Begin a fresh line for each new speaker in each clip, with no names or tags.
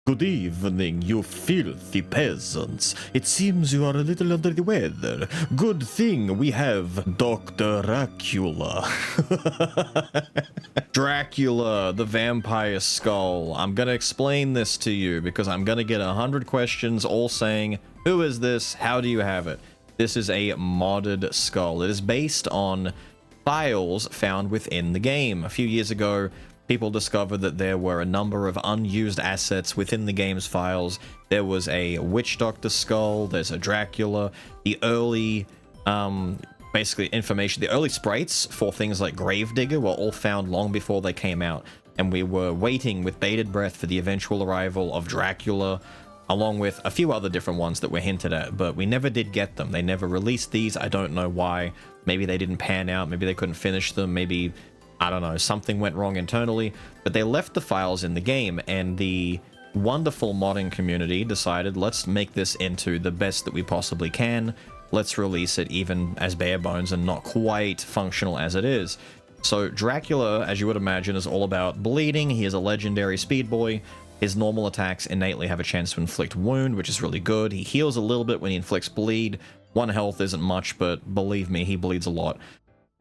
Good evening, you filthy peasants. It seems you are a little under the weather. Good thing we have Dr. Dracula. Dracula, the vampire skull. I'm gonna explain this to you because I'm gonna get 100 questions all saying, who is this? How do you have it? This is a modded skull. It is based on files found within the game. A few years ago, people discovered that there were a number of unused assets within the game's files. There was a witch doctor skull, there's a Dracula, the early, basically information, the early sprites for things like Gravedigger were all found long before they came out. And we were waiting with bated breath for the eventual arrival of Dracula, along with a few other different ones that were hinted at, but we never did get them. They never released these. I don't know why. Maybe they didn't pan out, maybe they couldn't finish them, maybe, I don't know, something went wrong internally, but they left the files in the game, and the wonderful modding community decided, let's make this into the best that we possibly can. Let's release it even as bare bones and not quite functional as it is. So Dracula, as you would imagine, is all about bleeding. He is a legendary speed boy. His normal attacks innately have a chance to inflict wound, which is really good. He heals a little bit when he inflicts bleed. 1 health isn't much, but believe me, he bleeds a lot.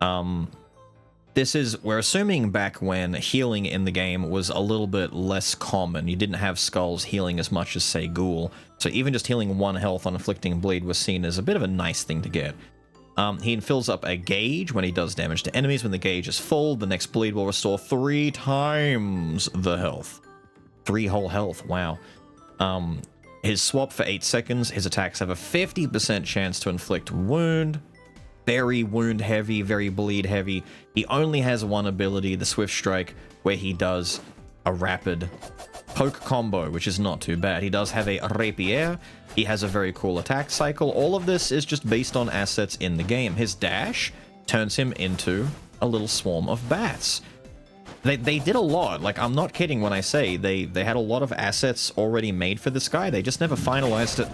We're assuming back when healing in the game was a little bit less common. You didn't have skulls healing as much as, say, GFUEL. So even just healing 1 health on inflicting bleed was seen as a bit of a nice thing to get. He fills up a gauge when he does damage to enemies. When the gauge is full, the next bleed will restore 3 times the health. 3 whole health, wow. His swap for 8 seconds. His attacks have a 50% chance to inflict wound. Very wound heavy, very bleed heavy. He only has 1 ability, the Swift Strike, where he does a rapid poke combo, which is not too bad. He does have a rapier. He has a very cool attack cycle. All of this is just based on assets in the game. His dash turns him into a little swarm of bats. They did a lot. Like, I'm not kidding when I say they had a lot of assets already made for this guy. They just never finalized it.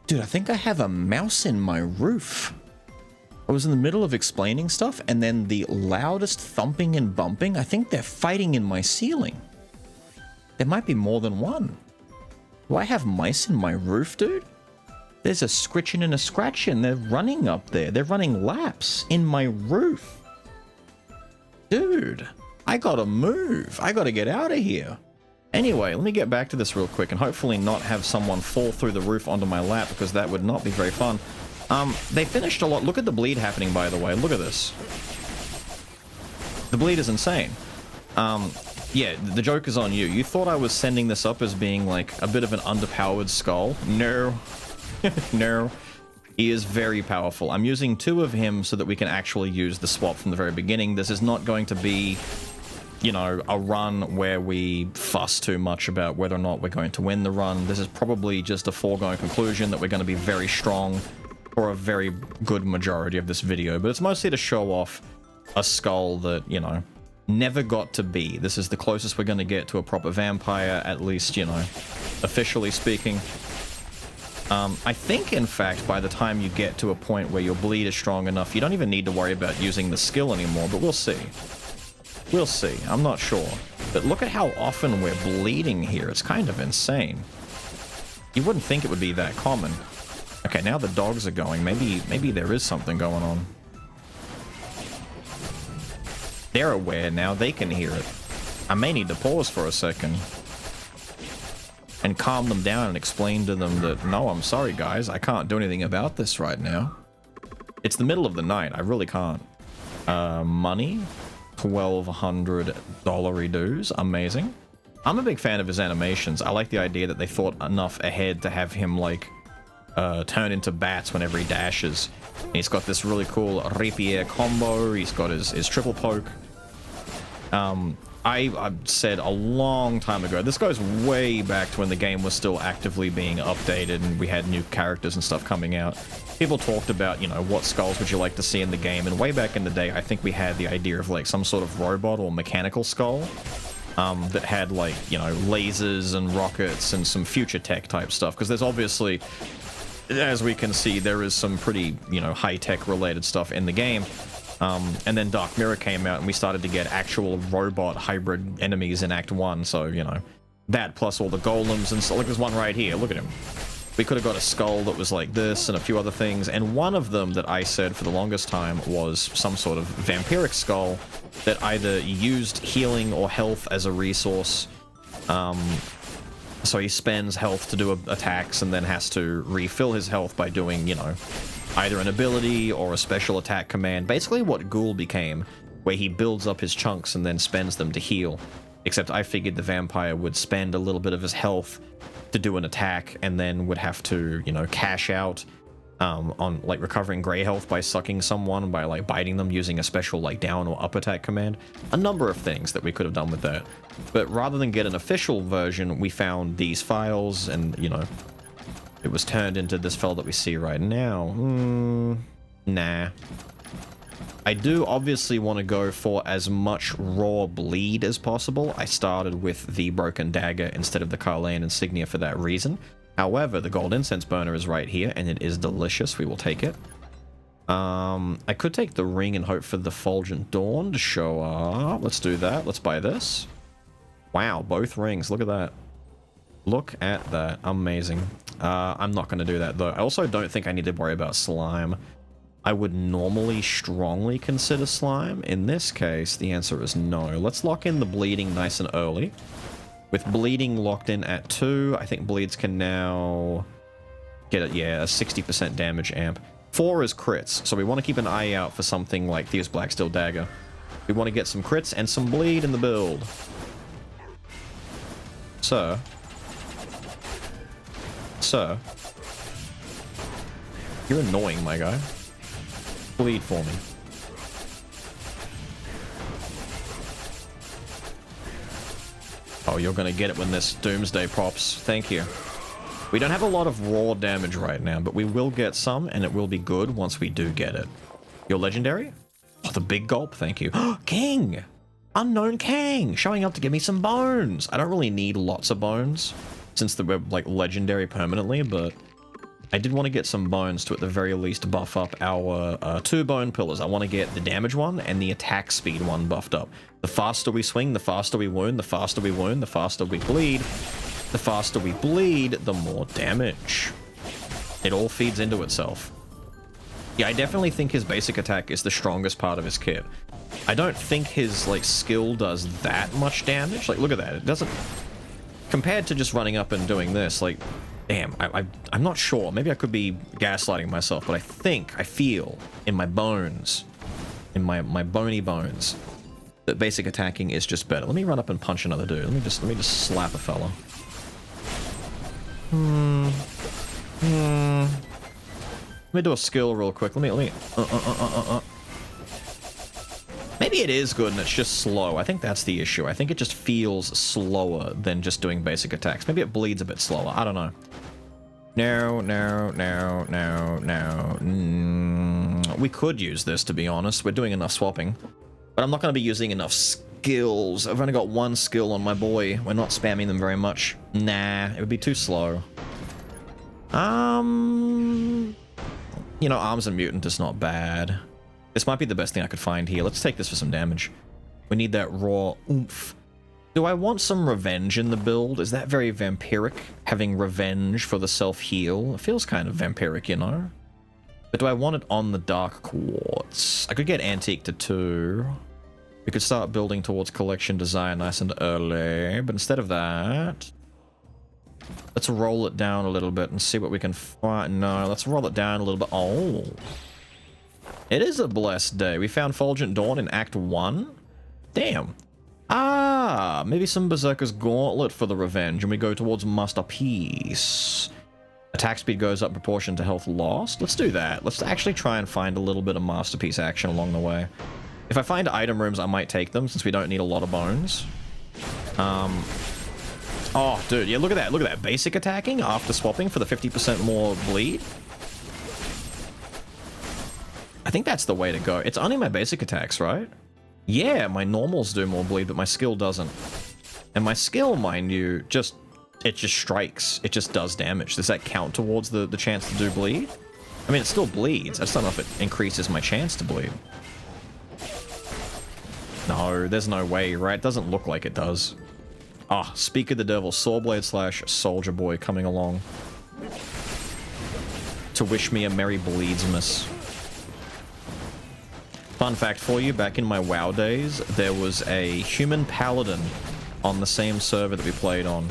Dude, I think I have a mouse in my roof. I was in the middle of explaining stuff, and then the loudest thumping and bumping, I think they're fighting in my ceiling. There might be more than one. Do I have mice in my roof, dude? There's a scritching and a scratching. They're running up there. They're running laps in my roof. Dude, I gotta move. I gotta get out of here. Anyway, let me get back to this real quick and hopefully not have someone fall through the roof onto my lap, because that would not be very fun. They finished a lot. Look at the bleed happening, by the way. Look at this. The bleed is insane. Yeah, the joke is on you. You thought I was sending this up as being like a bit of an underpowered skull. No. No. He is very powerful. I'm using 2 of him so that we can actually use the swap from the very beginning. This is not going to be, you know, a run where we fuss too much about whether or not we're going to win the run. This is probably just a foregone conclusion that we're going to be very strong for a very good majority of this video, but it's mostly to show off a skull that, you know, never got to be. This is the closest we're going to get to a proper vampire, at least, you know, officially speaking. I think, in fact, by the time you get to a point where your bleed is strong enough, you don't even need to worry about using the skill anymore, but we'll see. We'll see. I'm not sure. But look at how often we're bleeding here. It's kind of insane. You wouldn't think it would be that common. Okay, now the dogs are going. Maybe there is something going on. They're aware now. They can hear it. I may need to pause for a second and calm them down and explain to them that, no, I'm sorry, guys. I can't do anything about this right now. It's the middle of the night. I really can't. Money? $1,200 dues. Amazing. I'm a big fan of his animations. I like the idea that they thought enough ahead to have him, like, turn into bats whenever he dashes. And he's got this really cool rapier combo. He's got his triple poke. I said a long time ago, this goes way back to when the game was still actively being updated and we had new characters and stuff coming out. People talked about, you know, what skulls would you like to see in the game, and way back in the day, I think we had the idea of, like, some sort of robot or mechanical skull that had, like, you know, lasers and rockets and some future tech type stuff, because there's obviously, as we can see, there is some pretty, you know, high-tech related stuff in the game. And then Dark Mirror came out and we started to get actual robot hybrid enemies in Act 1, so, you know, that plus all the golems and so, like there's one right here, look at him. We could have got a skull that was like this and a few other things, and one of them that I said for the longest time was some sort of vampiric skull that either used healing or health as a resource. So he spends health to do attacks and then has to refill his health by doing, you know, either an ability or a special attack command. Basically what GFUEL became, where he builds up his chunks and then spends them to heal. Except I figured the vampire would spend a little bit of his health to do an attack and then would have to, you know, cash out on, like, recovering gray health by sucking someone, by, like, biting them using a special, like, down or up attack command. A number of things that we could have done with that. But rather than get an official version, we found these files and, you know, it was turned into this file that we see right now. Nah. I do obviously want to go for as much raw bleed as possible. I started with the broken dagger instead of the Carleon insignia for that reason. However, the gold incense burner is right here, and it is delicious. We will take it. I could take the ring and hope for the Fulgent Dawn to show up. Let's do that. Let's buy this. Wow, both rings. Look at that. Look at that. Amazing. I'm not going to do that, though. I also don't think I need to worry about slime. I would normally strongly consider slime. In this case, the answer is no. Let's lock in the bleeding nice and early. With bleeding locked in at 2, I think bleeds can now get it, yeah, a 60% damage amp. 4 is crits, so we want to keep an eye out for something like Thieves Blacksteel Dagger. We want to get some crits and some bleed in the build. Sir, you're annoying, my guy. Bleed for me. Oh, you're gonna get it when this Doomsday pops. Thank you. We don't have a lot of raw damage right now, but we will get some, and it will be good once we do get it. You're legendary? Oh, the big gulp, thank you. King! Unknown Kang! Showing up to give me some bones! I don't really need lots of bones, since we're, like, legendary permanently, but I did want to get some bones to, at the very least, buff up our 2 bone pillars. I want to get the damage one and the attack speed one buffed up. The faster we swing, the faster we wound, the faster we wound, the faster we bleed. The faster we bleed, the more damage. It all feeds into itself. Yeah, I definitely think his basic attack is the strongest part of his kit. I don't think his, like, skill does that much damage. Like, look at that. It doesn't... Compared to just running up and doing this, like... Damn, I'm not sure. Maybe I could be gaslighting myself, but I feel in my bones, in my bony bones, that basic attacking is just better. Let me run up and punch another dude. Let me just slap a fella. Let me do a skill real quick. Let me. Maybe it is good and it's just slow. I think that's the issue. I think it just feels slower than just doing basic attacks. Maybe it bleeds a bit slower. I don't know. No. We could use this, to be honest. We're doing enough swapping. But I'm not going to be using enough skills. I've only got 1 skill on my boy. We're not spamming them very much. Nah, it would be too slow. You know, Arms and Mutant is not bad. This might be the best thing I could find here. Let's take this for some damage. We need that raw oomph. Do I want some revenge in the build? Is that very vampiric? Having revenge for the self-heal? It feels kind of vampiric, you know? But do I want it on the Dark Quartz? I could get Antique to 2. We could start building towards Collection Desire nice and early. But instead of that... let's roll it down a little bit and see what we can find. No, let's roll it down a little bit. Oh. It is a blessed day. We found Fulgent Dawn in Act 1. Damn. Ah, maybe some Berserker's Gauntlet for the revenge, and we go towards Masterpiece. Attack speed goes up in proportion to health lost. Let's do that. Let's actually try and find a little bit of Masterpiece action along the way. If I find item rooms, I might take them, since we don't need a lot of bones. Oh, dude, yeah, look at that. Look at that. Basic attacking after swapping for the 50% more bleed. I think that's the way to go. It's only my basic attacks, right? Yeah, my normals do more bleed, but my skill doesn't. And my skill, mind you, it just strikes. It just does damage. Does that count towards the chance to do bleed? I mean, it still bleeds. I just don't know if it increases my chance to bleed. No, there's no way, right? It doesn't look like it does. Ah, speak of the devil, Sawblade / Soldier Boy coming along to wish me a merry Bleedsmas. Fun fact for you, back in my WoW days, there was a human paladin on the same server that we played on.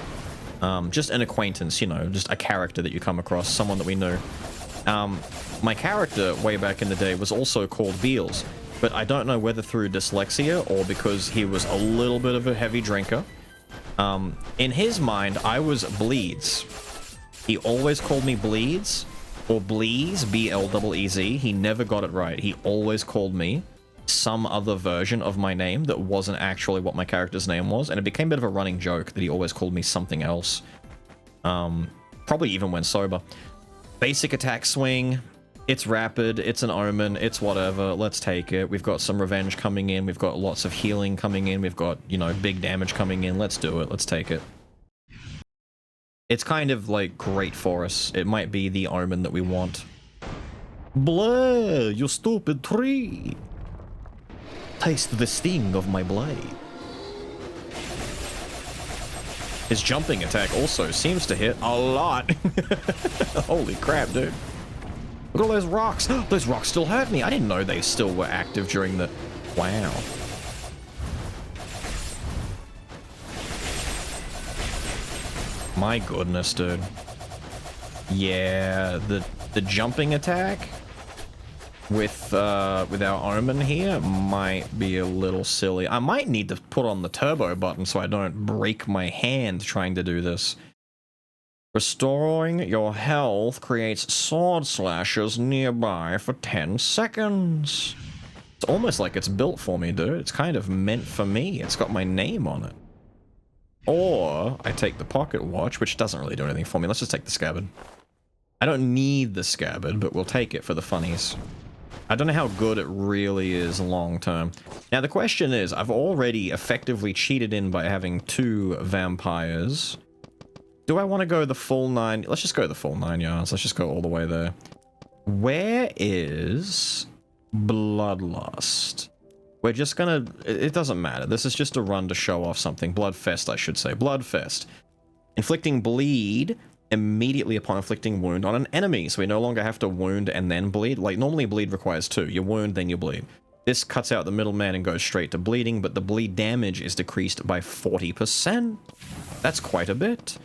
Just an acquaintance, you know, just a character that you come across, someone that we knew. My character, way back in the day, was also called Beelz, but I don't know whether through dyslexia or because he was a little bit of a heavy drinker. In his mind, I was Bleeds. He always called me Bleeds, or Bleez, B-L-E-E-Z. He never got it right. He always called me some other version of my name that wasn't actually what my character's name was, and it became a bit of a running joke that he always called me something else. Probably even when sober. Basic attack swing. It's rapid, it's an omen, it's whatever, let's take it. We've got some revenge coming in, we've got lots of healing coming in, we've got, you know, big damage coming in, let's do it, let's take it. It's kind of, like, great for us. It might be the omen that we want. Bleh, you stupid tree! Taste the sting of my blade. His jumping attack also seems to hit a lot. Holy crap, dude. Look at all those rocks. Those rocks still hurt me. I didn't know they still were active during the... Wow. My goodness, dude. Yeah, the jumping attack with our omen here might be a little silly. I might need to put on the turbo button so I don't break my hand trying to do this. Restoring your health creates sword slashes nearby for 10 seconds. It's almost like it's built for me, dude. It's kind of meant for me. It's got my name on it. Or I take the pocket watch, which doesn't really do anything for me. Let's just take the scabbard. I don't need the scabbard, but we'll take it for the funnies. I don't know how good it really is long term. Now the question is, I've already effectively cheated in by having 2 vampires. Do I want to go the full 9? Let's just go the full 9 yards. Let's just go all the way there. Where is Bloodlust? We're just gonna... It doesn't matter. This is just a run to show off something. Bloodfest, I should say. Bloodfest. Inflicting bleed immediately upon inflicting wound on an enemy. So we no longer have to wound and then bleed. Like, normally bleed requires 2. You wound, then you bleed. This cuts out the middleman and goes straight to bleeding, but the bleed damage is decreased by 40%. That's quite a bit.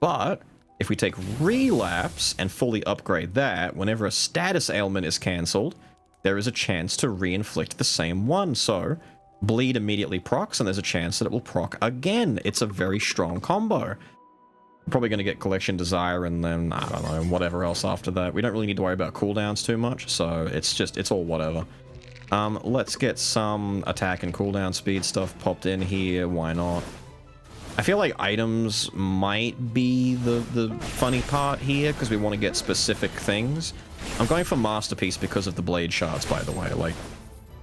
But if we take relapse and fully upgrade that, whenever a status ailment is cancelled, there is a chance to re-inflict the same one. So bleed immediately procs, and there's a chance that it will proc again. It's a very strong combo. I'm probably going to get collection desire and then, I don't know, whatever else after that. We don't really need to worry about cooldowns too much, so it's all whatever. Let's get some attack and cooldown speed stuff popped in here. Why not? I feel like items might be the funny part here, because we want to get specific things. I'm going for Masterpiece because of the Blade Shards, by the way.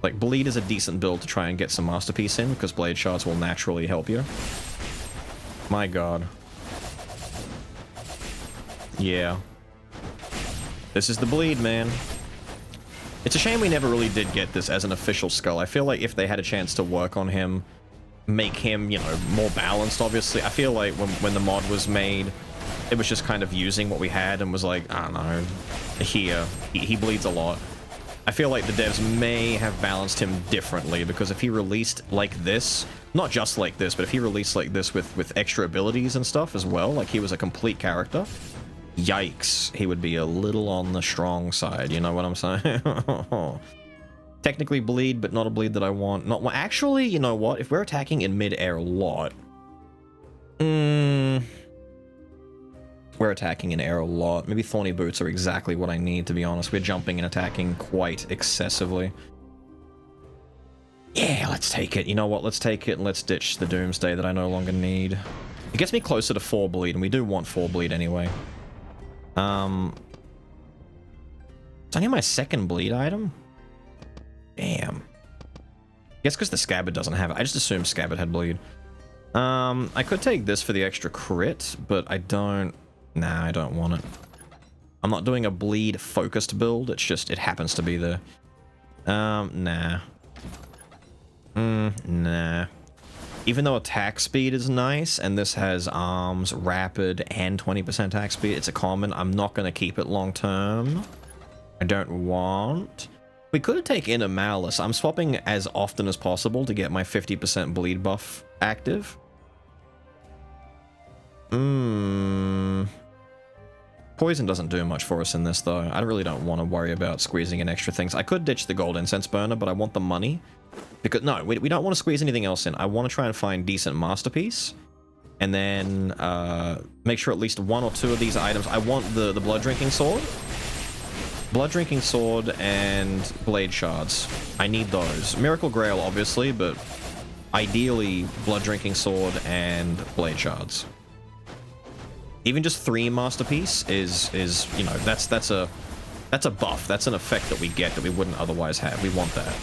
Like Bleed is a decent build to try and get some Masterpiece in, because Blade Shards will naturally help you. My god. Yeah. This is the Bleed, man. It's a shame we never really did get this as an official skull. I feel like if they had a chance to work on him, make him, you know, more balanced, obviously. I feel like when the mod was made, it was just kind of using what we had and was like, I don't know, here, he bleeds a lot. I feel like the devs may have balanced him differently, because if he released like this, not just like this, but if he released like this with extra abilities and stuff as well, like he was a complete character, yikes, he would be a little on the strong side, you know what I'm saying? Technically bleed, but not a bleed that I want. Not well, actually, you know what? If we're attacking in mid-air a lot... we're attacking in air a lot. Maybe Thorny Boots are exactly what I need, to be honest. We're jumping and attacking quite excessively. Yeah, let's take it. You know what? Let's take it and let's ditch the Doomsday that I no longer need. It gets me closer to 4 bleed, and we do want 4 bleed anyway. It's only my 2nd bleed item? Damn. I guess because the Scabbard doesn't have it. I just assumed Scabbard had bleed. I could take this for the extra crit, but I don't... Nah, I don't want it. I'm not doing a bleed-focused build. It's just, it happens to be there. Nah. Nah. Even though attack speed is nice, and this has arms, rapid, and 20% attack speed, it's a common. I'm not going to keep it long term. I don't want. We could take Inner Malice. I'm swapping as often as possible to get my 50% bleed buff active. Poison doesn't do much for us in this, though. I really don't want to worry about squeezing in extra things. I could ditch the gold incense burner, but I want the money. Because, no, we don't want to squeeze anything else in. I want to try and find decent masterpiece. And then make sure at least one or two of these items. I want the blood drinking sword. Blood drinking sword and blade shards. I need those. Miracle Grail, obviously, but ideally blood drinking sword and blade shards. Even just 3 masterpiece is you know, that's a buff. That's an effect that we get that we wouldn't otherwise have. We want that.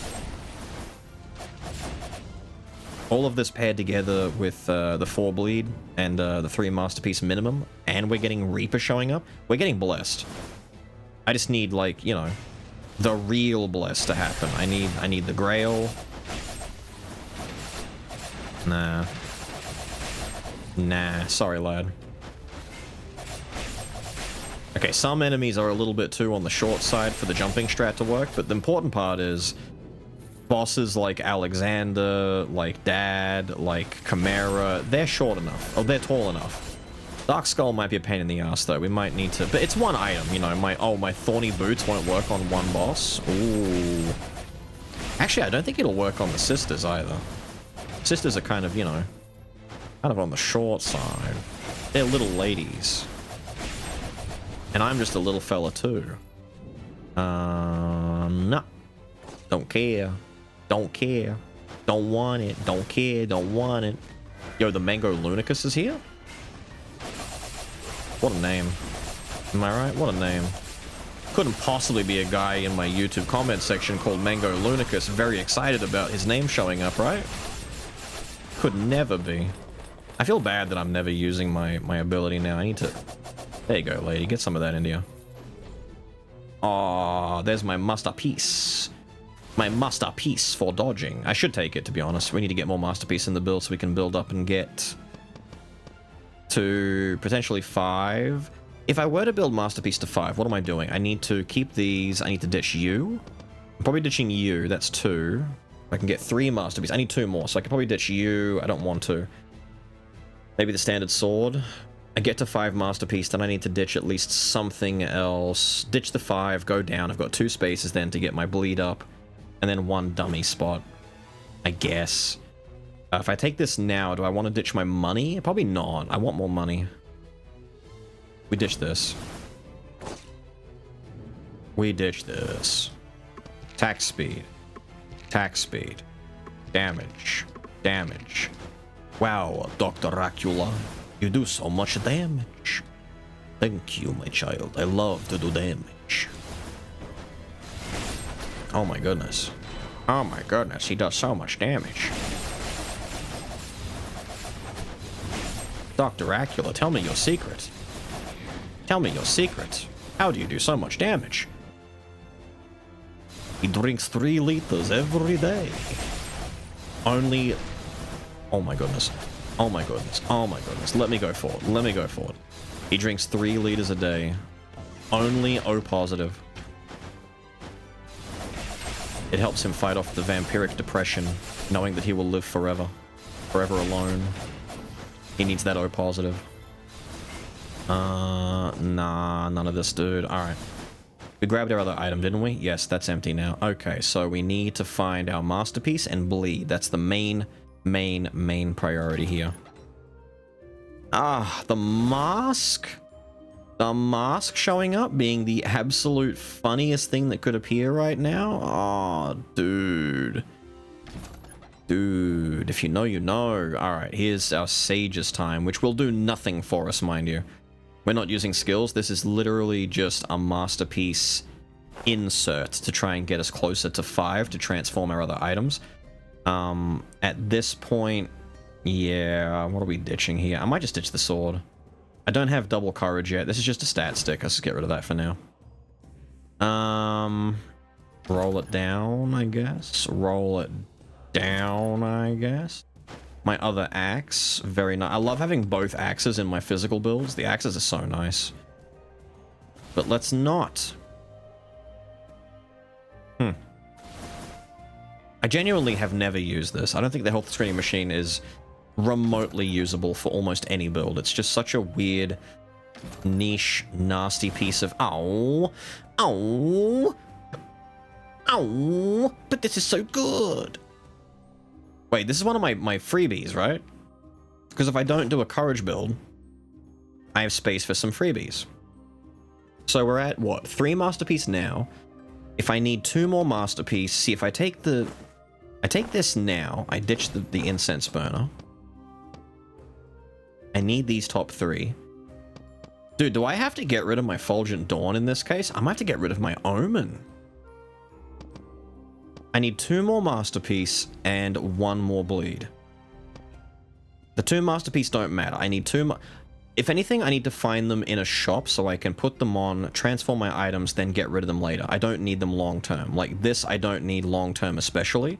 All of this paired together with the 4 bleed and the 3 masterpiece minimum, and we're getting Reaper showing up. We're getting blessed. I just need, like, you know, the real bless to happen. I need the Grail. Nah. Sorry, lad. Okay, some enemies are a little bit too on the short side for the jumping strat to work, but the important part is bosses like Alexander, like Dad, like Chimera, they're short enough. Oh, they're tall enough. Dark Skull might be a pain in the ass, though. We might need to... But it's one item, you know. My thorny boots won't work on one boss. Ooh. Actually, I don't think it'll work on the sisters, either. Sisters are kind of, you know, kind of on the short side. They're little ladies. And I'm just a little fella, too. No. Don't care. Don't care. Don't want it. Don't care. Don't want it. Yo, the Mango Lunicus is here? What a name. Am I right? What a name. Couldn't possibly be a guy in my YouTube comment section called Mango Lunicus very excited about his name showing up, right? Could never be. I feel bad that I'm never using my ability now. I need to... There you go, lady. Get some of that into you. Aw, there's my masterpiece. My masterpiece for dodging. I should take it, to be honest. We need to get more masterpiece in the build so we can build up and get to potentially 5. If I were to build masterpiece to 5, what am I doing? I need to keep these. I need to ditch you. I'm probably ditching you. That's 2. I can get 3 masterpiece. I need 2 more, so I can probably ditch you. I don't want to. Maybe the standard sword. I get to 5 masterpiece, then I need to ditch at least something else. Ditch the 5, go down. I've got 2 spaces then to get my bleed up. And then 1 dummy spot, I guess. If I take this now, do I want to ditch my money? Probably not. I want more money. We ditch this. We ditch this. Attack speed. Attack speed. Damage. Damage. Wow, Dr. Dracula. You do so much damage. Thank you, my child. I love to do damage. Oh my goodness. Oh my goodness, he does so much damage. Dr. Dracula, tell me your secret. Tell me your secret. How do you do so much damage? He drinks 3 liters every day. Only... Oh my goodness. Oh my goodness. Oh my goodness. Let me go forward. Let me go forward. He drinks 3 liters a day. Only O positive. It helps him fight off the vampiric depression, knowing that he will live forever. Forever alone. He needs that O positive. Nah, none of this, dude. Alright. We grabbed our other item, didn't we? Yes, that's empty now. Okay, so we need to find our masterpiece and bleed. That's the main priority here. Ah, the mask? The mask showing up being the absolute funniest thing that could appear right now? Oh, dude. Dude, if you know, you know. Alright, here's our Sage's time, which will do nothing for us, mind you. We're not using skills. This is literally just a masterpiece insert to try and get us closer to 5 to transform our other items. At this point, yeah, what are we ditching here? I might just ditch the sword. I don't have double courage yet. This is just a stat stick. Let's just get rid of that for now. Roll it down, I guess. Roll it down, I guess. My other axe, very nice. I love having both axes in my physical builds. The axes are so nice. But let's not. I genuinely have never used this. I don't think the health screening machine is remotely usable for almost any build. It's just such a weird, niche, nasty piece of... Ow! Ow! Ow! But this is so good! Wait, this is one of my freebies, right? Because if I don't do a courage build, I have space for some freebies. So we're at, what, 3 masterpiece now. If I need 2 more masterpiece, see if I take this now, I ditch the incense burner. I need these top 3. Dude, do I have to get rid of my Fulgent Dawn in this case? I might have to get rid of my Omen. I need 2 more masterpiece and 1 more bleed. The 2 masterpiece don't matter. I need 2 if anything, I need to find them in a shop so I can put them on, transform my items, then get rid of them later. I don't need them long term. Like this, I don't need long term especially.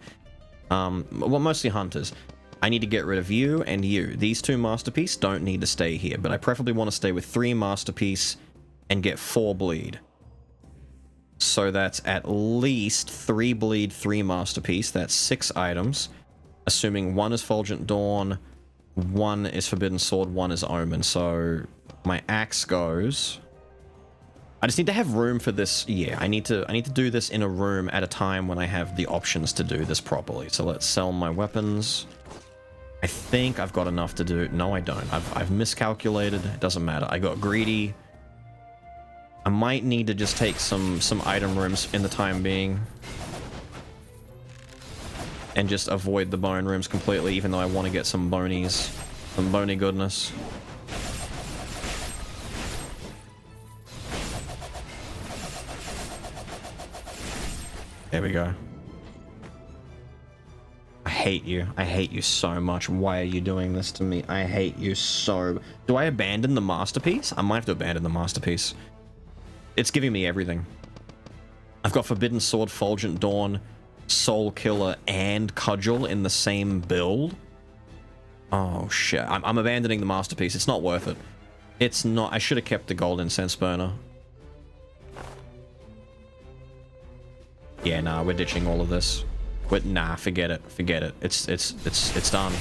Well, mostly hunters. I need to get rid of you and you. These 2 masterpiece don't need to stay here, but I preferably want to stay with 3 masterpiece and get 4 bleed. So that's at least 3 bleed, 3 masterpiece. That's 6 items. Assuming 1 is Fulgent Dawn, 1 is Forbidden Sword, 1 is Omen. So my axe goes. I just need to have room for this. Yeah, I need to do this in a room at a time when I have the options to do this properly. So let's sell my weapons. I think I've got enough to do. No, I don't. I've miscalculated. It doesn't matter. I got greedy. I might need to just take some item rooms in the time being. And just avoid the bone rooms completely, even though I want to get some bonies. Some bony goodness. There we go. I hate you. I hate you so much. Why are you doing this to me? I hate you so... Do I abandon the masterpiece? I might have to abandon the masterpiece. It's giving me everything. I've got Forbidden Sword, Fulgent Dawn, Soul Killer, and Cudgel in the same build. Oh shit. I'm abandoning the masterpiece. It's not worth it. It's not. I should have kept the gold incense burner. Yeah, nah, we're ditching all of this. Nah, forget it. Forget it. It's done.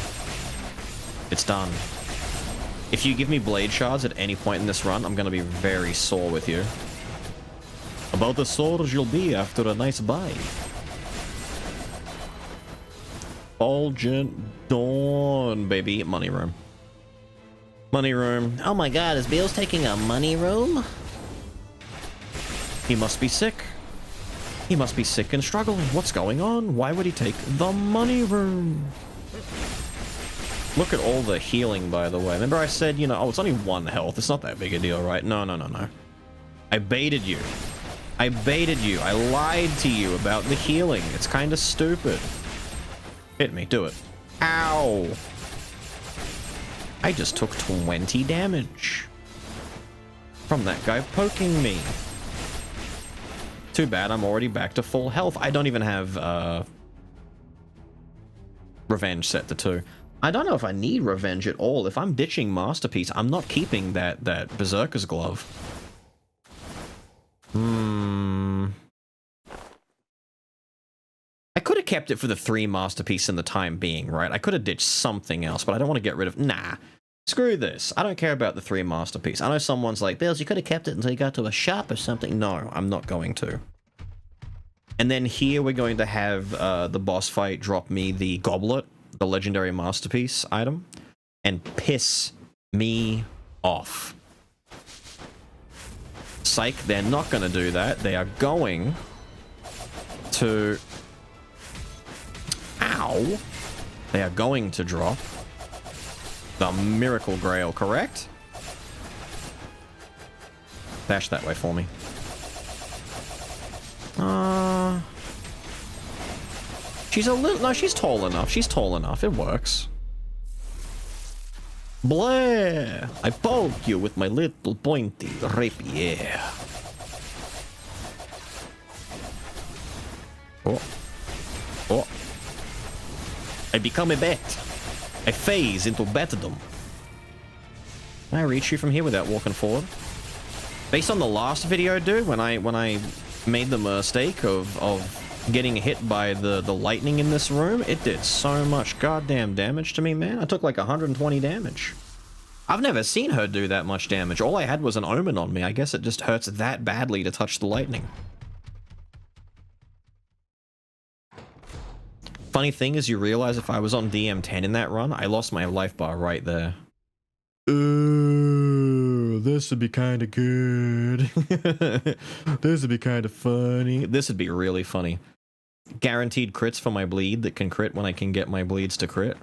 It's done. If you give me blade shards at any point in this run, I'm gonna be very sore with you. About the sores you'll be after a nice bite. Fulgent Dawn, baby. Money room. Money room. Oh my god, is Beelz taking a money room? He must be sick. He must be sick and struggling. What's going on? Why would he take the money room? Look at all the healing, by the way. Remember I said, you know, oh, it's only 1 health. It's not that big a deal, right? No, no, no, no. I baited you. I baited you. I lied to you about the healing. It's kind of stupid. Hit me. Do it. Ow. I just took 20 damage from that guy poking me. Too bad I'm already back to full health. I don't even have revenge set to 2. I don't know if I need revenge at all. If I'm ditching masterpiece, I'm not keeping that berserker's glove. I could have kept it for the 3 masterpiece in the time being, right? I could have ditched something else, but I don't want to get rid of... Nah. Screw this. I don't care about the 3 masterpiece. I know someone's like, Beelz, you could have kept it until you got to a shop or something. No, I'm not going to. And then here we're going to have the boss fight drop me the goblet, the legendary masterpiece item, and piss me off. Psych, they're not going to do that. They are going to... Ow! They are going to drop the Miracle Grail, correct? Dash that way for me. She's a little... No, she's tall enough. She's tall enough. It works. Blair! I poke you with my little pointy rapier. Oh. Oh. I become a bat. I phase into batdom. Can I reach you from here without walking forward? Based on the last video, dude, when I made the mistake of getting hit by the lightning in this room, it did so much goddamn damage to me, man. I took like 120 damage. I've never seen her do that much damage. All I had was an omen on me. I guess it just hurts that badly to touch the lightning. Funny thing is, you realize if I was on DM10 in that run, I lost my life bar right there. Ooh, this would be kind of good. This would be kind of funny. This would be really funny. Guaranteed crits for my bleed that can crit when I can get my bleeds to crit.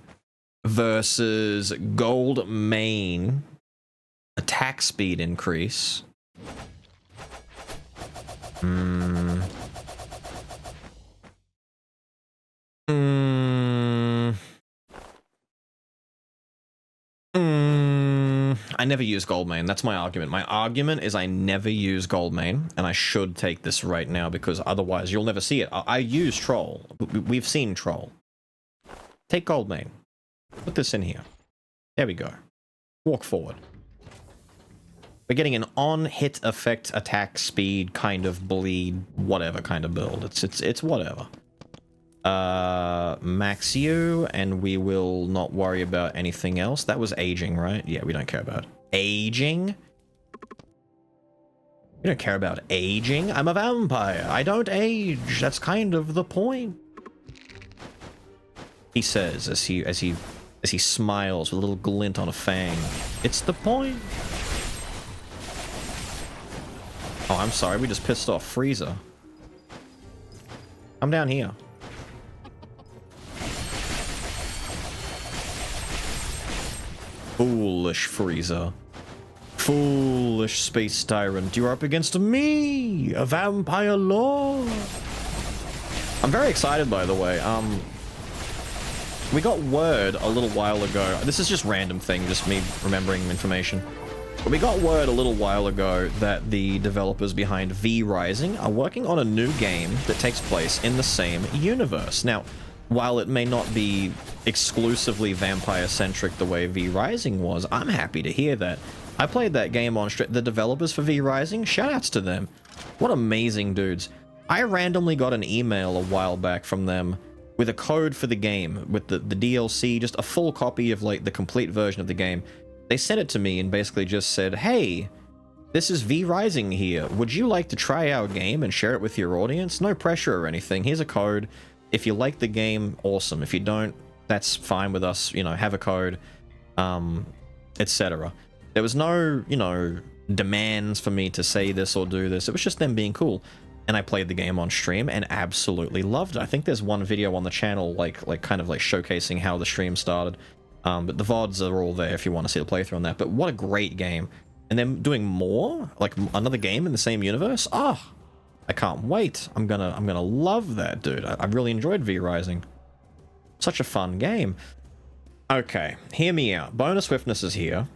Versus gold main attack speed increase. I never use gold main. That's my argument. My argument is I never use gold main, and I should take this right now because otherwise you'll never see it. I use troll. We've seen troll. Take gold main. Put this in here. There we go. Walk forward. We're getting an on-hit effect attack speed kind of bleed, whatever kind of build. It's whatever. Max you, and we will not worry about anything else. That was aging, right? Yeah, we don't care about aging. We don't care about aging. I'm a vampire. I don't age. That's kind of the point. He says as he smiles with a little glint on a fang. It's the point. Oh, I'm sorry. We just pissed off Freezer. I'm down here. Foolish Freezer. Foolish space tyrant. You're up against me, a vampire lord. I'm very excited, by the way. We got word a little while ago. This is just random thing, just me remembering information. But we got word a little while ago that the developers behind V Rising are working on a new game that takes place in the same universe. Now, while it may not be exclusively vampire-centric the way V Rising was, I'm happy to hear that. I played that game on stream. The developers for V Rising, shoutouts to them. What amazing dudes. I randomly got an email a while back from them with a code for the game, with the DLC, just a full copy of like the complete version of the game. They sent it to me and basically just said, hey, this is V Rising here. Would you like to try our game and share it with your audience? No pressure or anything. Here's a code. If you like the game, awesome. If you don't, that's fine with us. You know, have a code, etc. There was no, you know, demands for me to say this or do this. It was just them being cool. And I played the game on stream and absolutely loved it. I think there's one video on the channel, like kind of like showcasing how the stream started. But the VODs are all there if you want to see the playthrough on that. But what a great game. And then doing more, like another game in the same universe. Oh, I can't wait. I'm gonna love that, dude. I really enjoyed V Rising. Such a fun game. Okay, hear me out. Bonus swiftness is here.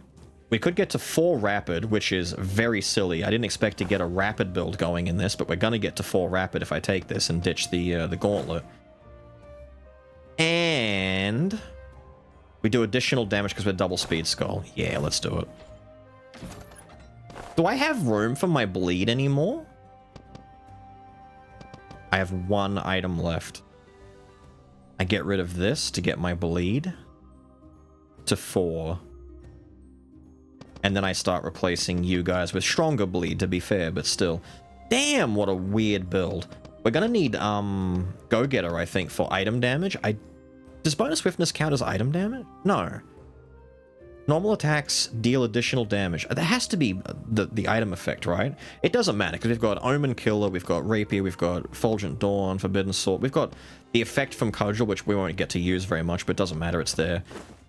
We could get to 4 rapid, which is very silly. I didn't expect to get a rapid build going in this, but we're gonna get to 4 rapid if I take this and ditch the gauntlet. And we do additional damage because we're double speed skull. Yeah, let's do it. Do I have room for my bleed anymore? I have 1 item left. I get rid of this to get my bleed to 4. And then I start replacing you guys with stronger bleed, to be fair, but still. Damn, what a weird build. We're gonna need, Go-Getter, I think, for item damage. Does bonus swiftness count as item damage? No. Normal attacks deal additional damage. There has to be the item effect, right? It doesn't matter, because we've got Omen Killer, we've got Rapier, we've got Fulgent Dawn, Forbidden Sword. We've got the effect from Cudgel, which we won't get to use very much, but it doesn't matter, it's there.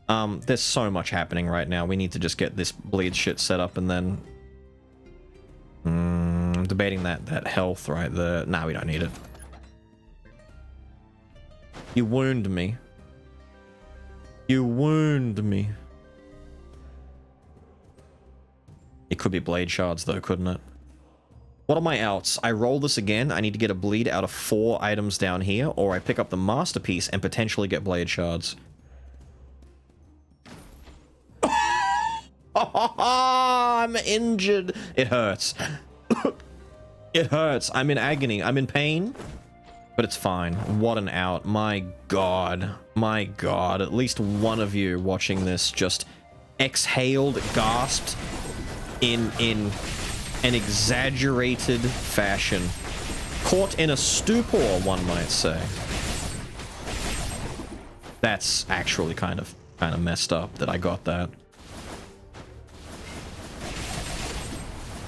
There's so much happening right now. We need to just get this bleed shit set up and then... debating that health right there. Nah, we don't need it. You wound me. You wound me. It could be blade shards though, couldn't it? What are my outs? I roll this again. I need to get a bleed out of 4 items down here, or I pick up the masterpiece and potentially get blade shards. I'm injured. It hurts. It hurts. I'm in agony. I'm in pain. But it's fine. What an out. My God. My God. At least one of you watching this just exhaled, gasped in an exaggerated fashion. Caught in a stupor, one might say. That's actually kind of messed up that I got that.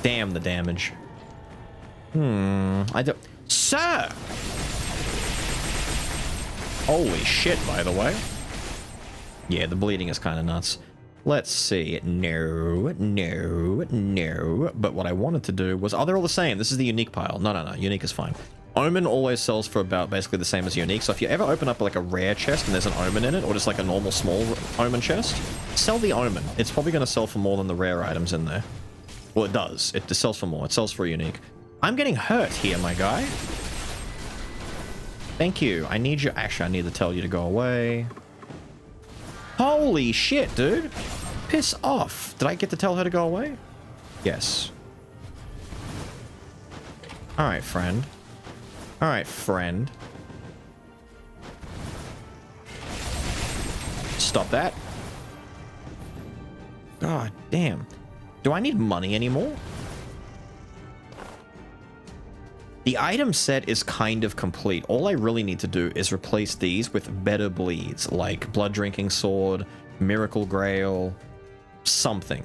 Damn the damage. I don't... Sir! Holy shit, by the way. Yeah, the bleeding is kind of nuts. Let's see. No. But what I wanted to do was... Oh, they're all the same. This is the unique pile. No. Unique is fine. Omen always sells for about basically the same as unique. So if you ever open up like a rare chest and there's an omen in it, or just like a normal small omen chest, sell the omen. It's probably going to sell for more than the rare items in there. Well, it does. It sells for more. It sells for a unique. I'm getting hurt here, my guy. Thank you. I need you... Actually, I need to tell you to go away. Holy shit, dude. Piss off. Did I get to tell her to go away? Yes. Alright, friend. Alright, friend. Stop that. God damn. Do I need money anymore? The item set is kind of complete. All I really need to do is replace these with better bleeds, like Blood Drinking Sword, Miracle Grail, something.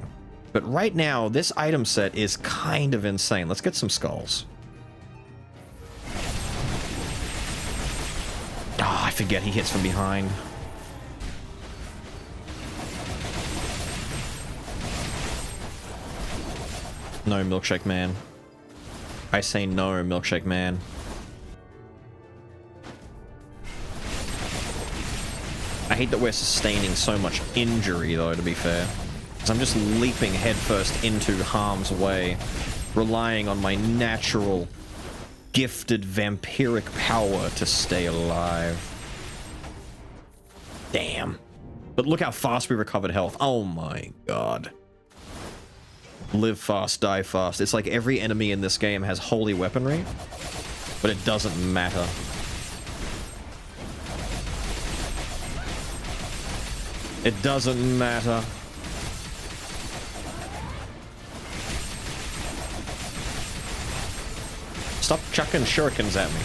But right now, this item set is kind of insane. Let's get some skulls. Ah, I forget he hits from behind. No, Milkshake Man. I say no, Milkshake Man. I hate that we're sustaining so much injury, though, to be fair. Because I'm just leaping headfirst into harm's way, relying on my natural, gifted vampiric power to stay alive. Damn. But look how fast we recovered health. Oh my God. Live fast, die fast. It's like every enemy in this game has holy weaponry, but it doesn't matter. It doesn't matter. Stop chucking shurikens at me.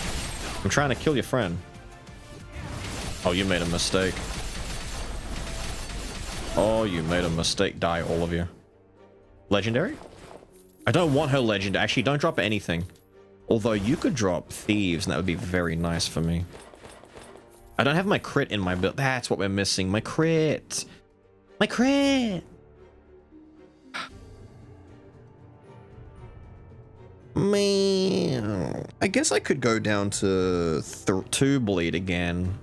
I'm trying to kill your friend. Oh, you made a mistake. Oh, you made a mistake. Die, all of you. Legendary? I don't want her legendary. Actually, don't drop anything. Although you could drop thieves, and that would be very nice for me. I don't have my crit in my build. That's what we're missing. My crit. My crit. Man. I guess I could go down to 2 bleed again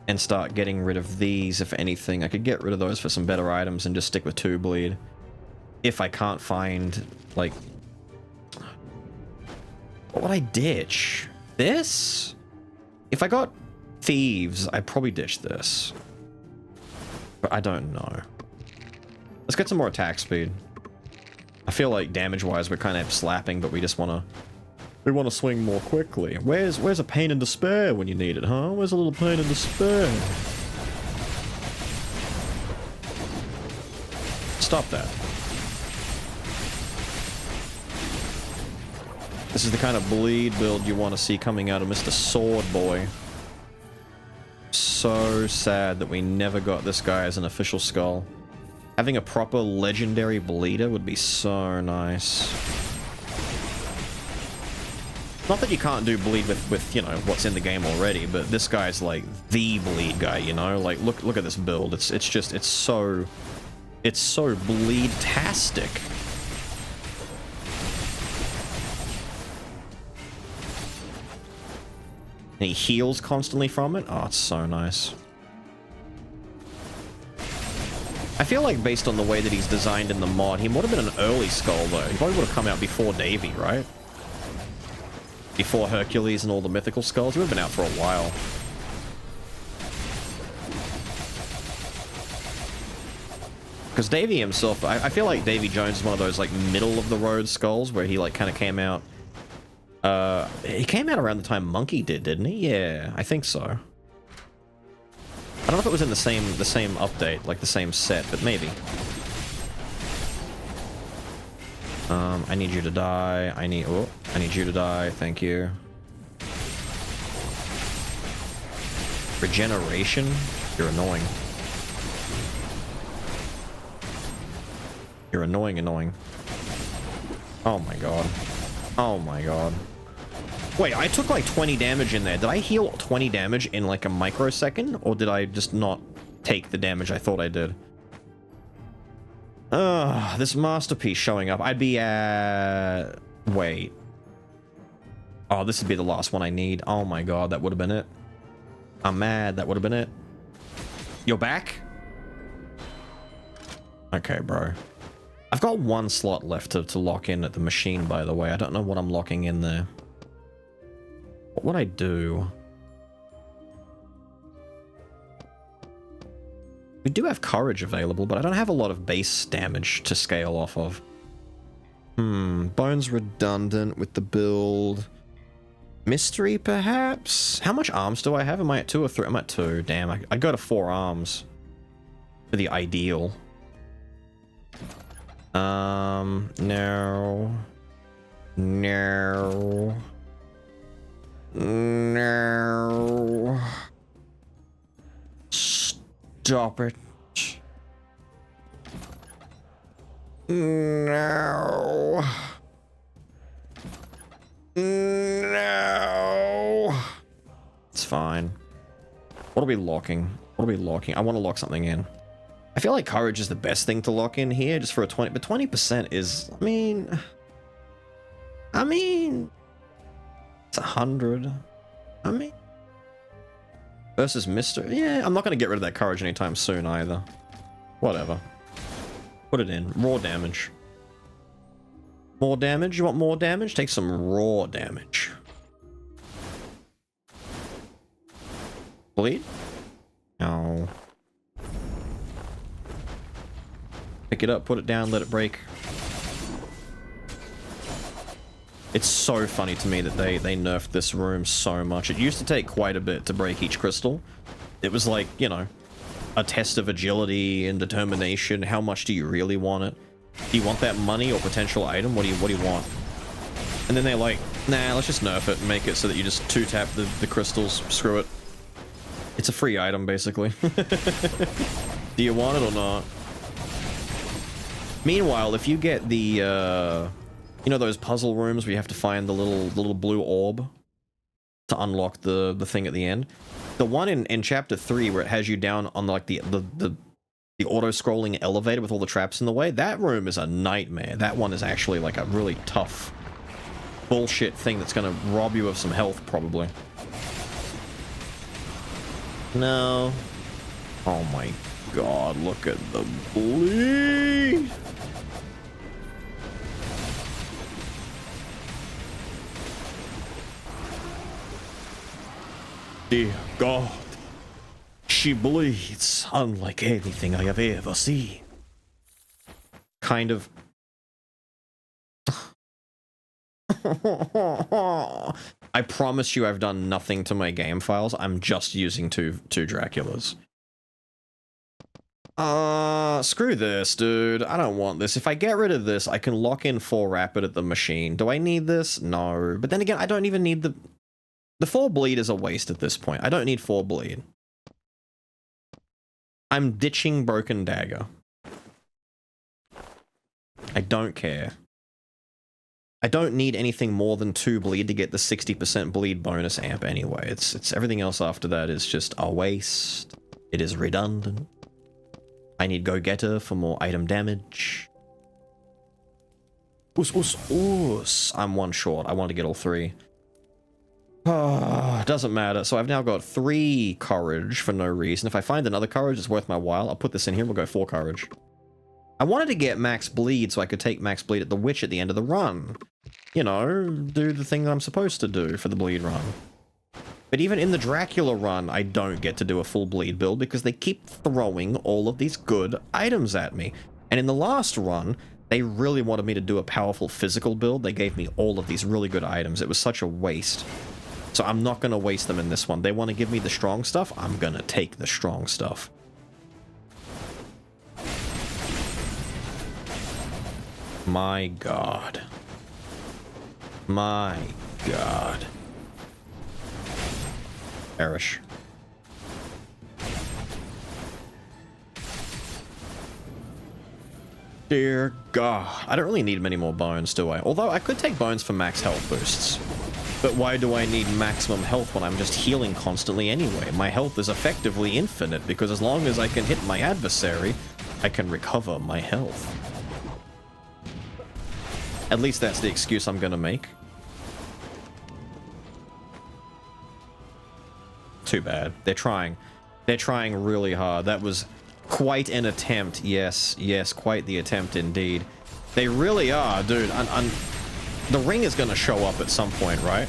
and start getting rid of these, if anything. I could get rid of those for some better items and just stick with 2 bleed. If I can't find, like... What would I ditch? This? If I got thieves, I'd probably ditch this. But I don't know. Let's get some more attack speed. I feel like damage-wise we're kind of slapping, but we just want to... We want to swing more quickly. Where's a pain and despair when you need it, huh? Where's a little pain and despair? Stop that. This is the kind of bleed build you want to see coming out of Mr. Sword Boy. So sad that we never got this guy as an official skull. Having a proper legendary bleeder would be so nice. Not that you can't do bleed with you know, what's in the game already, but this guy's like the bleed guy, you know? Like, look at this build. It's so bleed-tastic. And he heals constantly from it. Oh, it's so nice. I feel like based on the way that he's designed in the mod, he would have been an early skull, though. He probably would have come out before Davey, right? Before Hercules and all the mythical skulls. We've been out for a while. Because Davey himself, I feel like Davy Jones is one of those like middle of the road skulls where he like kind of came out. He came out around the time Monkey did, didn't he? Yeah, I think so. I don't know if it was in the same update, like the same set, but maybe. I need you to die. I need you to die. Thank you. Regeneration? You're annoying. You're annoying. Oh my god. Oh my god. Wait, I took like 20 damage in there. Did I heal 20 damage in like a microsecond? Or did I just not take the damage I thought I did? This masterpiece showing up. I'd be at... Wait. Oh, this would be the last one I need. Oh my god, that would have been it. I'm mad. That would have been it. You're back? Okay, bro. I've got one slot left to lock in at the machine, by the way. I don't know what I'm locking in there. What would I do? We do have courage available, but I don't have a lot of base damage to scale off of. Bone's redundant with the build. Mystery, perhaps? How much arms do I have? Am I at 2 or 3? I'm at 2. Damn, I'd go to 4 arms for the ideal. No. No. No. Stop it. No. No. It's fine. What are we locking? What are we locking? I want to lock something in. I feel like courage is the best thing to lock in here, just for a 20, but 20% is, I mean, it's 100. I mean, versus Mr. Yeah, I'm not going to get rid of that courage anytime soon either. Whatever. Put it in. Raw damage. More damage? You want more damage? Take some raw damage. Bleed? No. Pick it up, put it down, let it break. It's so funny to me that they nerfed this room so much. It used to take quite a bit to break each crystal. It was like, you know, a test of agility and determination. How much do you really want it? Do you want that money or potential item? What do you want? And then they're like, nah, let's just nerf it and make it so that you just 2-tap the crystals. Screw it. It's a free item, basically. Do you want it or not? Meanwhile, if you get the, you know those puzzle rooms where you have to find the little blue orb to unlock the thing at the end? The one in chapter 3 where it has you down on like the auto-scrolling elevator with all the traps in the way, that room is a nightmare. That one is actually like a really tough bullshit thing that's gonna rob you of some health, probably. No. Oh my god, look at the bleed! Dear God, she bleeds unlike anything I have ever seen. Kind of. I promise you I've done nothing to my game files. I'm just using two Draculas. Screw this, dude. I don't want this. If I get rid of this, I can lock in 4 rapid at the machine. Do I need this? No. But then again, I don't even need the 4 bleed is a waste at this point. I don't need 4 bleed. I'm ditching broken dagger. I don't care. I don't need anything more than 2 bleed to get the 60% bleed bonus amp anyway. It's everything else after that is just a waste. It is redundant. I need go-getter for more item damage. Oos. I'm 1 short. I want to get all 3. Doesn't matter. So I've now got 3 courage for no reason. If I find another courage that's worth my while, I'll put this in here and we'll go 4 courage. I wanted to get max bleed so I could take max bleed at the witch at the end of the run. you know, do the thing I'm supposed to do for the bleed run. But even in the Dracula run, I don't get to do a full bleed build because they keep throwing all of these good items at me. And in the last run, they really wanted me to do a powerful physical build. They gave me all of these really good items. It was such a waste. So I'm not going to waste them in this one. They want to give me the strong stuff. I'm going to take the strong stuff. My God. My God. Perish. Dear God. I don't really need many more bones, do I? Although I could take bones for max health boosts. But why do I need maximum health when I'm just healing constantly anyway? My health is effectively infinite because as long as I can hit my adversary, I can recover my health. At least that's the excuse I'm gonna make. Too bad. They're trying. They're trying really hard. That was quite an attempt. Yes, yes, quite the attempt indeed. They really are, dude. The ring is gonna show up at some point, right?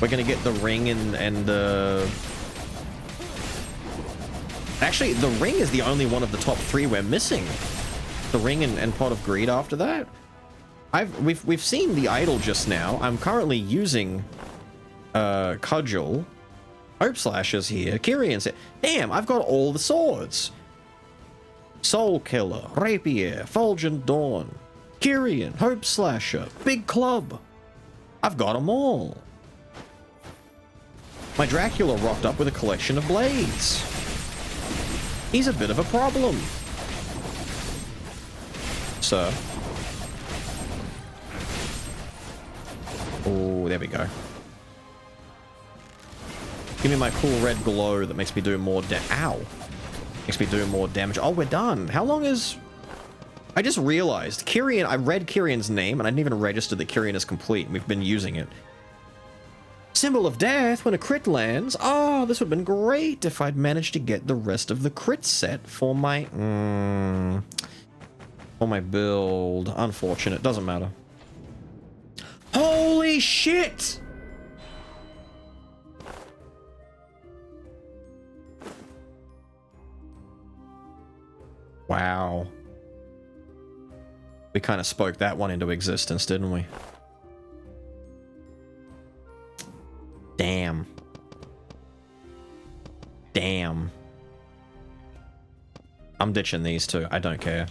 We're gonna get the ring and actually, the ring is the only one of the top 3 we're missing. The ring and Pot of Greed after that. We've seen the idol just now. I'm currently using Cudgel. Hope Slasher's here. Kyrion's here. Damn, I've got all the swords. Soul Killer, Rapier, Fulgent Dawn, Kyrian, Hope Slasher, Big Club. I've got them all. My Dracula rocked up with a collection of blades. He's a bit of a problem. Sir. Oh, there we go. Give me my cool red glow that makes me do more ow. Makes me do more damage. Oh, we're done. How long is... I just realized. Kyrian, I read Kyrion's name, and I didn't even register that Kyrian is complete, and we've been using it. Symbol of Death when a crit lands. Oh, this would have been great if I'd managed to get the rest of the crit set for my... for my build. Unfortunate. Doesn't matter. Holy shit! Wow. We kind of spoke that one into existence, didn't we? Damn. Damn. I'm ditching these two. I don't care.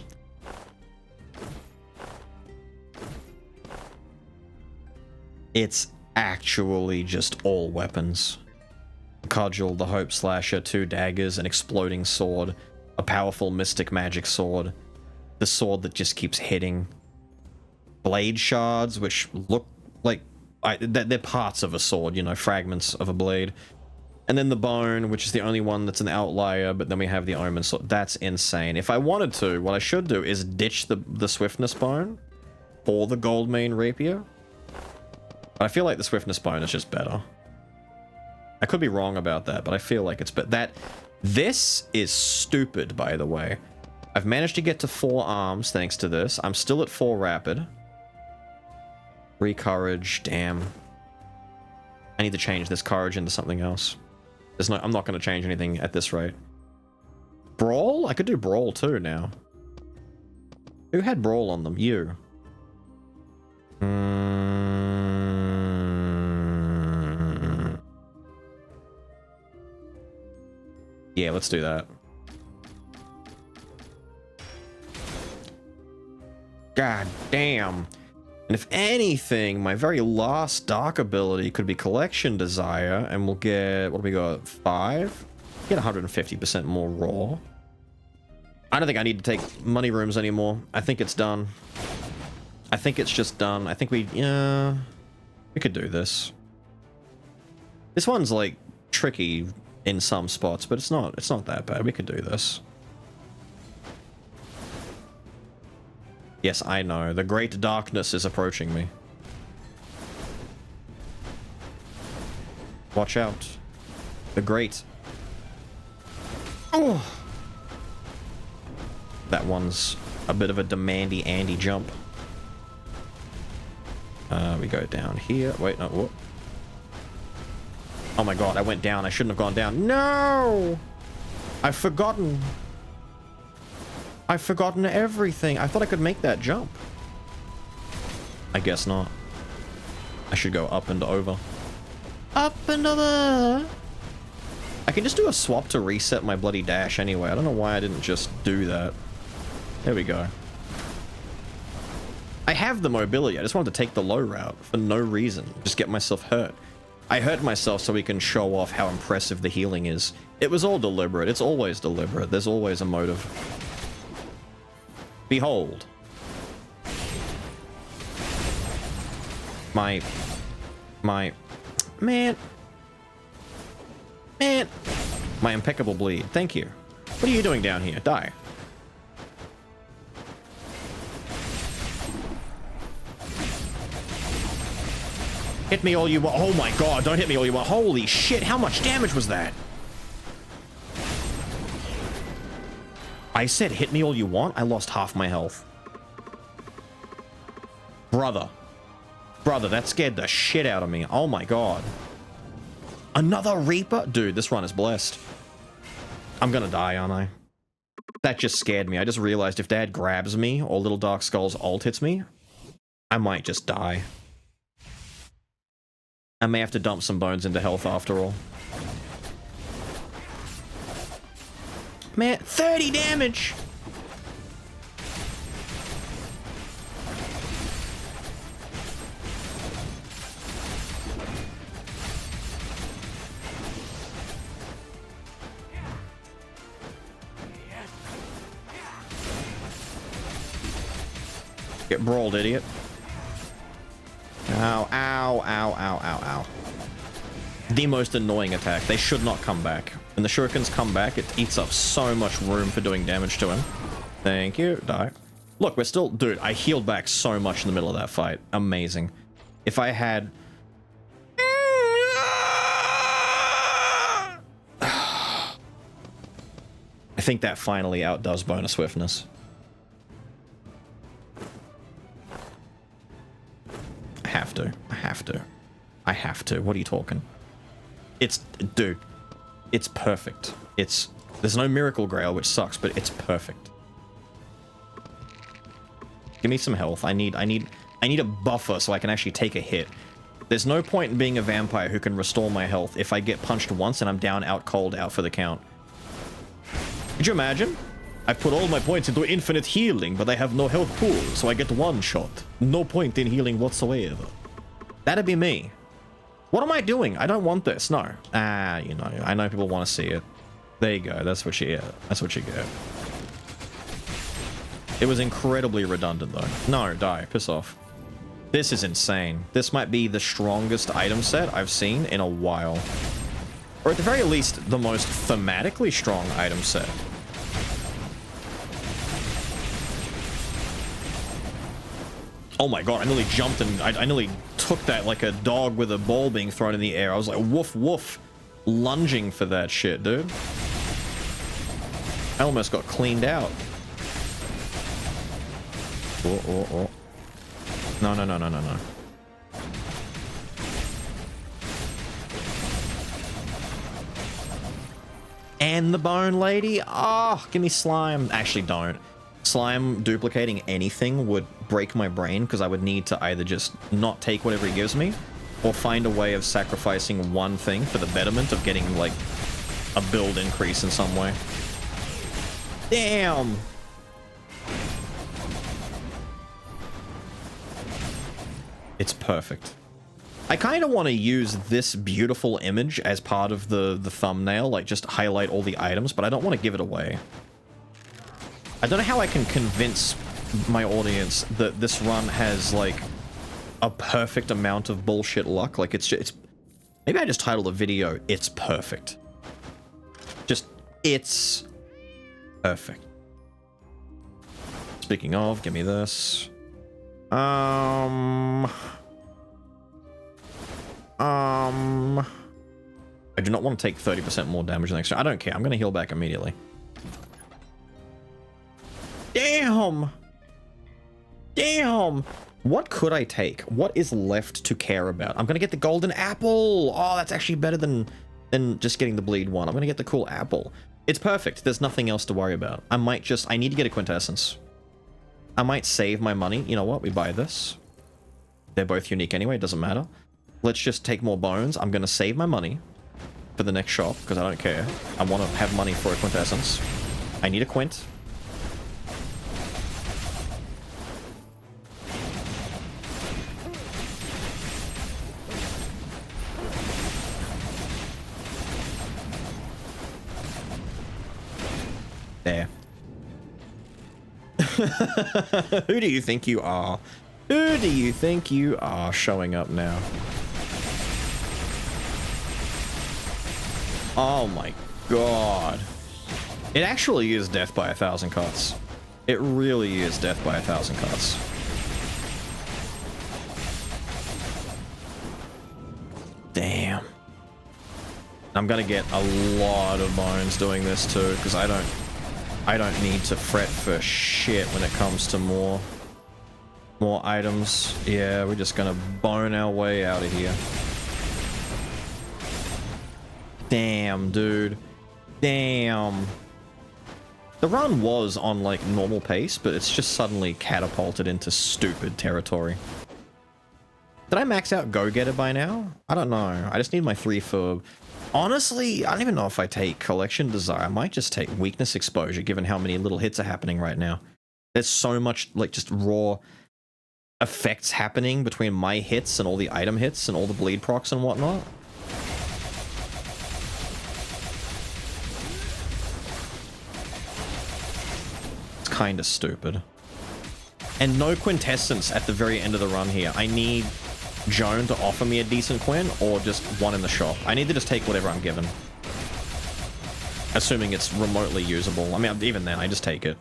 It's actually just all weapons. Cudgel, the Hope Slasher, 2 daggers, an exploding sword, a powerful mystic magic sword, the sword that just keeps hitting, blade shards, which look like they're parts of a sword, you know, fragments of a blade, and then the bone, which is the only one that's an outlier, but then we have the omen sword. That's insane. If I wanted to, what I should do is ditch the swiftness bone for the gold main rapier. But I feel like the swiftness bone is just better. I could be wrong about that, but I feel like it's better. This is stupid, by the way. I've managed to get to 4 arms thanks to this. I'm still at 4 rapid. 3 courage, damn. I need to change this courage into something else. I'm not going to change anything at this rate. Brawl? I could do Brawl too now. Who had Brawl on them? You. Yeah, let's do that. God damn. And if anything, my very last dark ability could be Collection Desire, and we'll get, what do we got, 5? Get 150% more raw. I don't think I need to take money rooms anymore. I think it's done. I think it's just done. I think we could do this. This one's like tricky in some spots, but it's not that bad. We could do this. Yes, I know. The great darkness is approaching me. Watch out. The great... Oh! That one's a bit of a demandy Andy jump. We go down here. Wait, no, what? Oh my god, I went down. I shouldn't have gone down. No! I've forgotten. I've forgotten everything. I thought I could make that jump. I guess not. I should go up and over. Up and over! I can just do a swap to reset my bloody dash anyway. I don't know why I didn't just do that. There we go. I have the mobility. I just wanted to take the low route for no reason. Just get myself hurt. I hurt myself so we can show off how impressive the healing is. It was all deliberate. It's always deliberate. There's always a motive. Behold. Man. My impeccable bleed. Thank you. What are you doing down here? Die. Hit me all you want. Oh my god, don't hit me all you want. Holy shit, how much damage was that? I said hit me all you want? I lost half my health. Brother. Brother, that scared the shit out of me. Oh my god. Another Reaper? Dude, this run is blessed. I'm gonna die, aren't I? That just scared me. I just realized if Dad grabs me or Little Dark Skull's ult hits me, I might just die. I may have to dump some bones into health after all. Man, 30 damage! Get brawled, idiot. Ow, ow, ow, ow, ow, ow. The most annoying attack. They should not come back. When the shurikens come back, it eats up so much room for doing damage to him. Thank you. Die. Look, we're still... Dude, I healed back so much in the middle of that fight. Amazing. If I had... I think that finally outdoes bonus swiftness. I have to. I have to. I have to. What are you talking? It's... Dude. It's perfect. It's... There's no Miracle Grail, which sucks, but it's perfect. Give me some health. I need a buffer so I can actually take a hit. There's no point in being a vampire who can restore my health if I get punched once and I'm down, out cold, out for the count. Could you imagine? I put all my points into infinite healing, but I have no health pool, so I get one shot. No point in healing whatsoever. That'd be me. What am I doing? I don't want this. No. Ah, you know. I know people want to see it. There you go. That's what you get. That's what you get. It was incredibly redundant, though. No, die. Piss off. This is insane. This might be the strongest item set I've seen in a while. Or at the very least, the most thematically strong item set. Oh my god, I nearly jumped and I nearly took that like a dog with a ball being thrown in the air. I was like, woof, woof. Lunging for that shit, dude. I almost got cleaned out. Oh, oh, oh. No, no, no, no, no, no. And the bone lady? Oh, give me slime. Actually, don't. Slime duplicating anything would break my brain because I would need to either just not take whatever he gives me or find a way of sacrificing one thing for the betterment of getting, like, a build increase in some way. Damn! It's perfect. I kind of want to use this beautiful image as part of the thumbnail, like just highlight all the items, but I don't want to give it away. I don't know how I can convince my audience that this run has, like, a perfect amount of bullshit luck. Like, it's maybe I just titled the video, It's Perfect. Just, it's perfect. Speaking of, give me this. I do not want to take 30% more damage next turn. I don't care. I'm going to heal back immediately. Damn! Damn! What could I take? What is left to care about? I'm gonna get the golden apple. Oh, that's actually better than just getting the bleed one. I'm gonna get the cool apple. It's perfect. There's nothing else to worry about. I need to get a quintessence. I might save my money. You know what? We buy this. They're both unique anyway. It doesn't matter. Let's just take more bones. I'm gonna save my money for the next shop because I don't care. I want to have money for a quintessence. I need a quint. There. Who do you think you are? Who do you think you are showing up now? Oh my god. It actually is death by 1,000 cuts. It really is death by 1,000 cuts. Damn. I'm gonna get a lot of bones doing this too, because I don't need to fret for shit when it comes to more items. Yeah, we're just gonna bone our way out of here. Damn, dude. Damn. The run was on, like, normal pace, but it's just suddenly catapulted into stupid territory. Did I max out Go-Getter by now? I don't know. I just need my 3 for... Honestly, I don't even know if I take Collection Desire. I might just take Weakness Exposure, given how many little hits are happening right now. There's so much, like, just raw effects happening between my hits and all the item hits and all the bleed procs and whatnot. It's kind of stupid. And no quintessence at the very end of the run here. I need Joan to offer me a decent quint or just one in the shop. I need to just take whatever I'm given. Assuming it's remotely usable. I mean, even then, I just take it.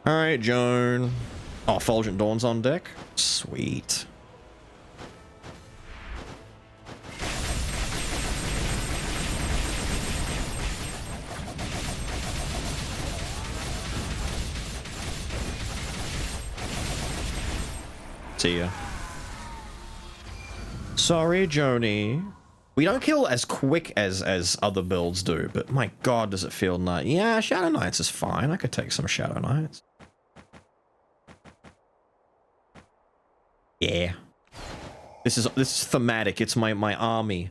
Alright, Joan. Oh, Fulgent Dawn's on deck? Sweet. See ya. Sorry, Joni. We don't kill as quick as other builds do, but my god, does it feel nice. Yeah, Shadow Knights is fine. I could take some Shadow Knights. Yeah. This is thematic. It's my army.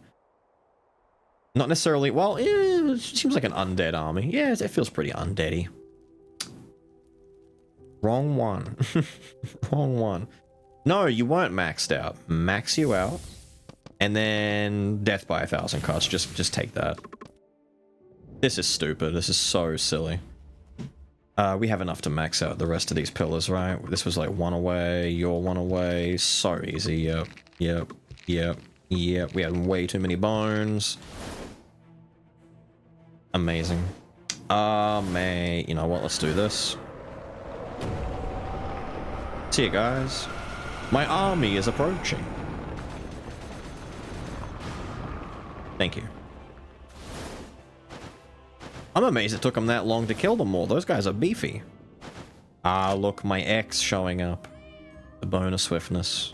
Not necessarily, well, it seems like an undead army. Yeah, it feels pretty undeady. Wrong one. Wrong one. No, you weren't maxed out. Max you out. And then death by 1,000 cuts. Just take that. This is stupid. This is so silly. We have enough to max out the rest of these pillars, right? This was like 1 away, you're 1 away. So easy. Yep. Yep. Yep. Yep. We had way too many bones. Amazing. Mate. You know what? Let's do this. See you guys. My army is approaching. Thank you. I'm amazed it took them that long to kill them all. Those guys are beefy. Ah, look, my X showing up. The bonus swiftness.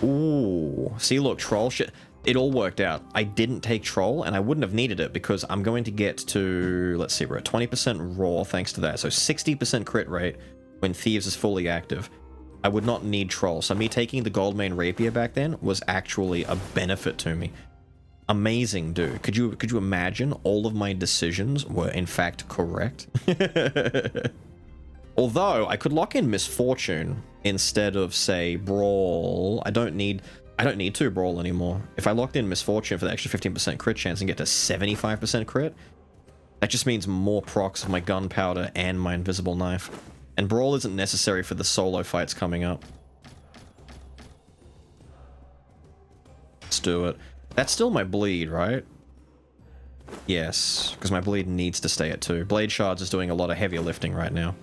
Ooh. See, look, troll shit. It all worked out. I didn't take troll, and I wouldn't have needed it because I'm going to get to... Let's see, we're at 20% raw thanks to that. So 60% crit rate when Thieves is fully active. I would not need troll. So me taking the Goldmane Rapier back then was actually a benefit to me. Amazing, dude. Could you imagine all of my decisions were in fact correct? Although I could lock in Misfortune instead of, say, Brawl. I don't need to Brawl anymore. If I locked in Misfortune for the extra 15% crit chance and get to 75% crit, that just means more procs of my Gunpowder and my Invisible Knife. And Brawl isn't necessary for the solo fights coming up. Let's do it. That's still my bleed, right? Yes, because my bleed needs to stay at 2. Blade Shards is doing a lot of heavier lifting right now.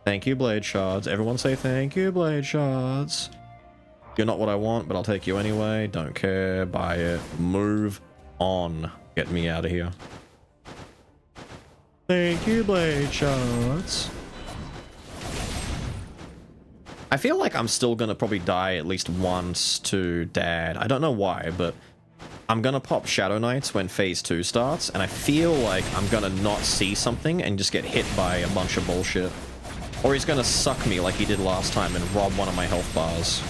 Thank you, Blade Shards. Everyone say thank you, Blade Shards. You're not what I want, but I'll take you anyway. Don't care. Buy it. Move on. Get me out of here. Thank you, Blade Shards. I feel like I'm still gonna probably die at least once to Dad. I don't know why, but I'm gonna pop Shadow Knights when Phase 2 starts, and I feel like I'm gonna not see something and just get hit by a bunch of bullshit. Or he's gonna suck me like he did last time and rob one of my health bars.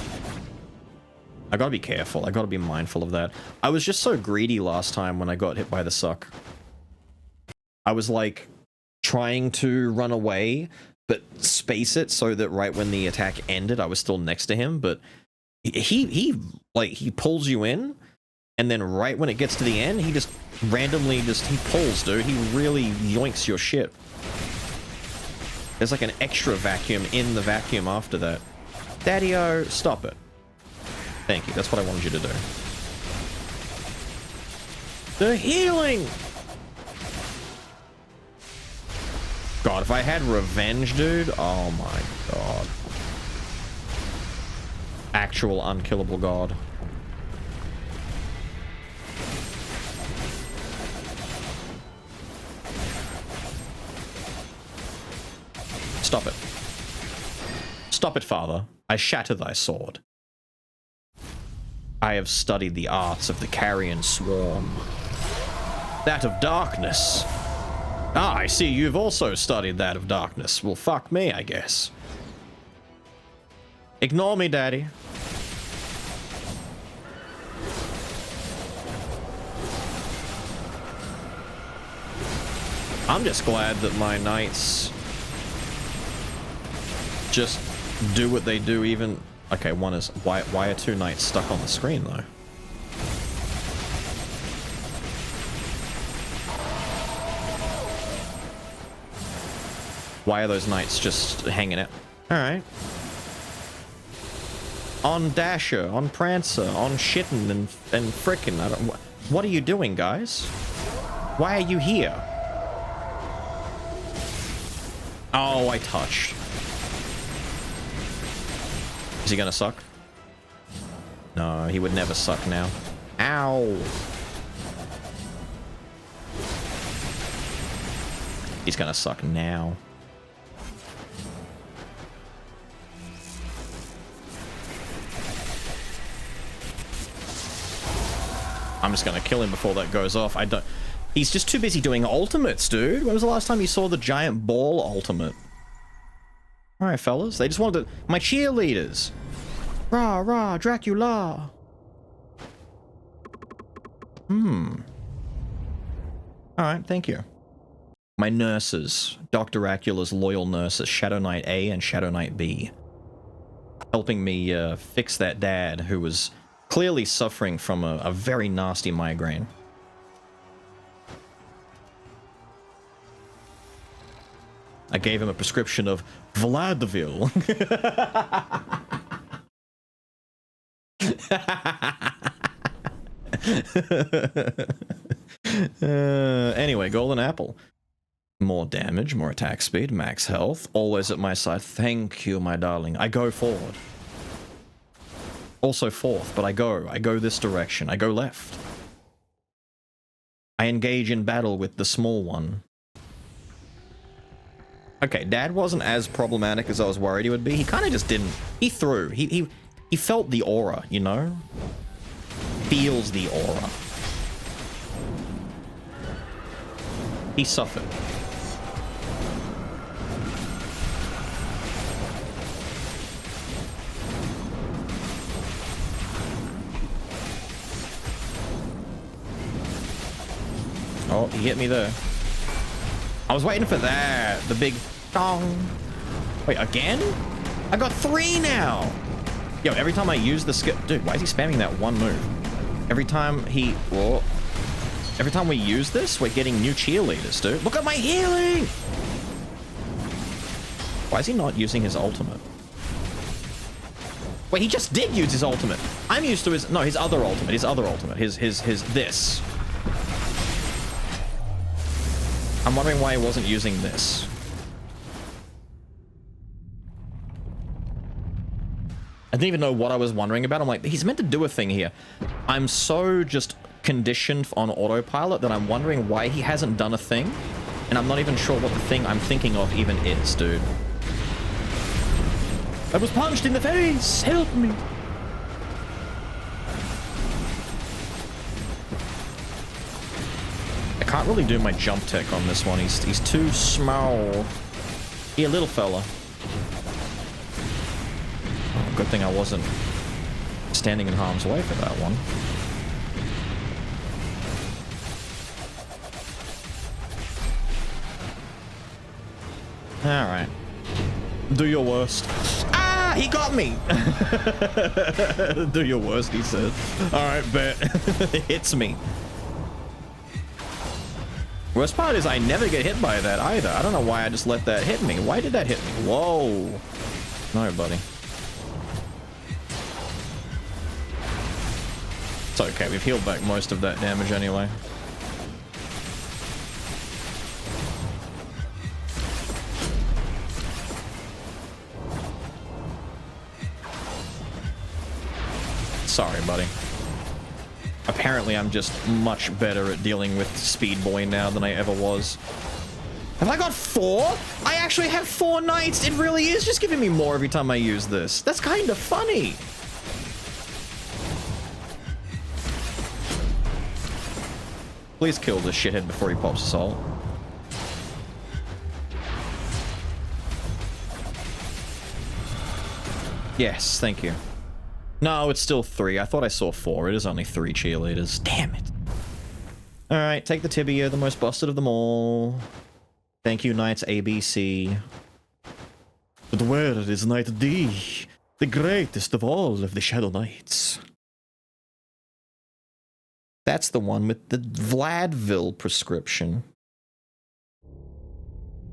I gotta be careful. I gotta be mindful of that. I was just so greedy last time when I got hit by the suck. I was like trying to run away, but space it so that right when the attack ended, I was still next to him. But he pulls you in, and then right when it gets to the end, he just randomly he pulls, dude. He really yoinks your shit. There's like an extra vacuum in the vacuum after that. Daddy-o, stop it. Thank you. That's what I wanted you to do. The healing! God, if I had revenge, dude, oh my god. Actual unkillable god. Stop it. Stop it, father. I shatter thy sword. I have studied the arts of the carrion swarm. That of darkness. Ah, I see you've also studied that of darkness. Well, fuck me, I guess. Ignore me, Daddy. I'm just glad that my knights just do what they do even... Okay, one is... Why are two knights stuck on the screen, though? Why are those knights just hanging out? Alright. On Dasher, on Prancer, on Shitten and frickin'... I don't... What are you doing, guys? Why are you here? Oh, I touched. Is he gonna suck? No, he would never suck now. Ow! He's gonna suck now. I'm just gonna kill him before that goes off. I don't... He's just too busy doing ultimates, dude. When was the last time you saw the giant ball ultimate? Alright, fellas. They just wanted to... My cheerleaders! Rah, rah, Dracula! Alright, thank you. My nurses. Dr. Acula's loyal nurses, Shadow Knight A and Shadow Knight B. Helping me fix that dad who was clearly suffering from a very nasty migraine. I gave him a prescription of Vladivil. Anyway, golden apple. More damage, more attack speed, max health. Always at my side. Thank you, my darling. I go forward. Also fourth, but I go this direction. I go left. I engage in battle with the small one. Okay, Dad wasn't as problematic as I was worried he would be. He kind of just didn't. He threw. He felt the aura, you know? Feels the aura. He suffered. Oh, he hit me there. I was waiting for that. The big dong. Wait, again? I got 3 now. Yo, every time I use the skill... Dude, why is he spamming that one move? Every time he... Whoa. Every time we use this, we're getting new cheerleaders, dude. Look at my healing! Why is he not using his ultimate? Wait, he just did use his ultimate. I'm used to his... No, his other ultimate. His other ultimate. His this. I'm wondering why he wasn't using this. I didn't even know what I was wondering about. I'm like, he's meant to do a thing here. I'm so just conditioned on autopilot that I'm wondering why he hasn't done a thing. And I'm not even sure what the thing I'm thinking of even is, dude. I was punched in the face! Help me! I can't really do my jump tech on this one. He's too small. Here, little fella. Oh, good thing I wasn't standing in harm's way for that one. Alright. Do your worst. Ah! He got me! Do your worst, he said. Alright, bet. It hits me. Worst part is I never get hit by that either. I don't know why I just let that hit me. Why did that hit me? Whoa. No, buddy. It's okay. We've healed back most of that damage anyway. Sorry, buddy. Apparently, I'm just much better at dealing with Speed Boy now than I ever was. Have I got 4? I actually have 4 knights. It really is just giving me more every time I use this. That's kind of funny. Please kill this shithead before he pops assault. Yes, thank you. No, it's still 3. I thought I saw 4. It is only 3 cheerleaders. Damn it. Alright, take the tibia, the most busted of them all. Thank you, Knights ABC. But where is Knight D, the greatest of all of the Shadow Knights? That's the one with the Vladville prescription.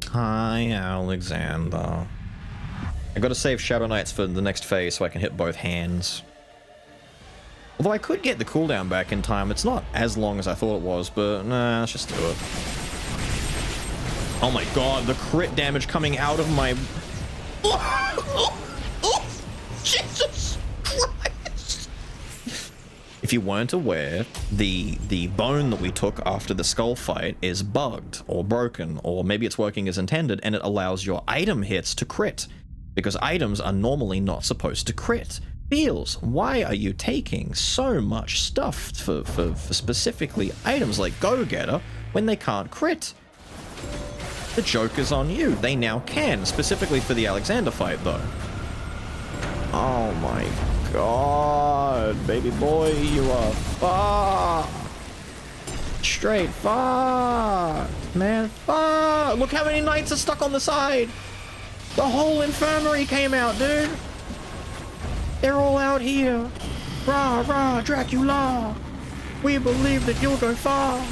Hi, Alexander. I gotta save Shadow Knights for the next phase so I can hit both hands. Although I could get the cooldown back in time. It's not as long as I thought it was, but nah, let's just do it. Oh my god, the crit damage coming out of my... Jesus Christ! If you weren't aware, the bone that we took after the skull fight is bugged or broken, or maybe it's working as intended and it allows your item hits to crit. Because items are normally not supposed to crit. Beelz, why are you taking so much stuff for specifically items like Go-Getter when they can't crit? The joke is on you. They now can, specifically for the Alexander fight, though. Oh my god, baby boy, you are fucked. Straight fucked, man, fuck. Look how many knights are stuck on the side. The whole infirmary came out, dude. They're all out here. Rah, rah, Dracula. We believe that you'll go far.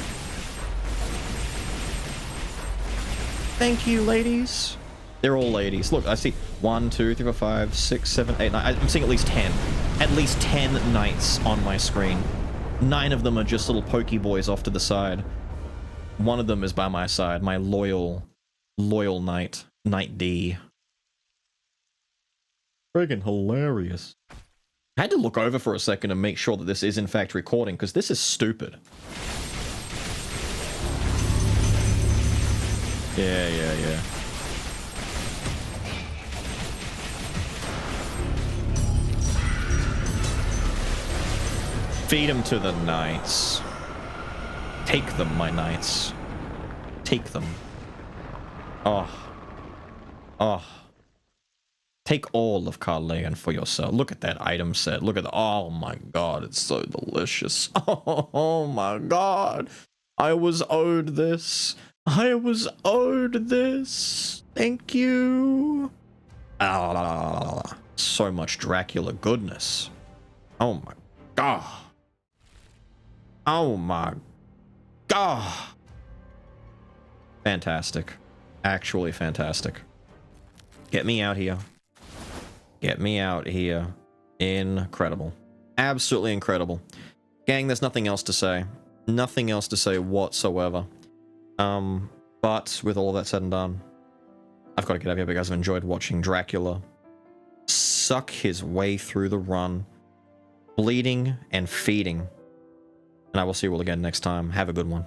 Thank you, ladies. They're all ladies. Look, I see 1, 2, 3, 4, 5, 6, 7, 8, 9. I'm seeing at least 10. At least 10 knights on my screen. 9 of them are just little pokey boys off to the side. One of them is by my side. My loyal knight. Knight D. Friggin' hilarious. I had to look over for a second and make sure that this is in fact recording, because this is stupid. Yeah. Feed them to the knights. Take them, my knights. Take them. Oh. Take all of Carleon for yourself. Look at that item set. Look at the... Oh my god, it's so delicious. Oh my god. I was owed this. I was owed this. Thank you. So much Dracula goodness. Oh my god. Oh my god. Fantastic. Actually fantastic. Get me out here. Get me out here. Incredible. Absolutely incredible. Gang, there's nothing else to say. Nothing else to say whatsoever. But with all that said and done, I've got to get out of here. But you guys have enjoyed watching Dracula suck his way through the run, bleeding and feeding. And I will see you all again next time. Have a good one.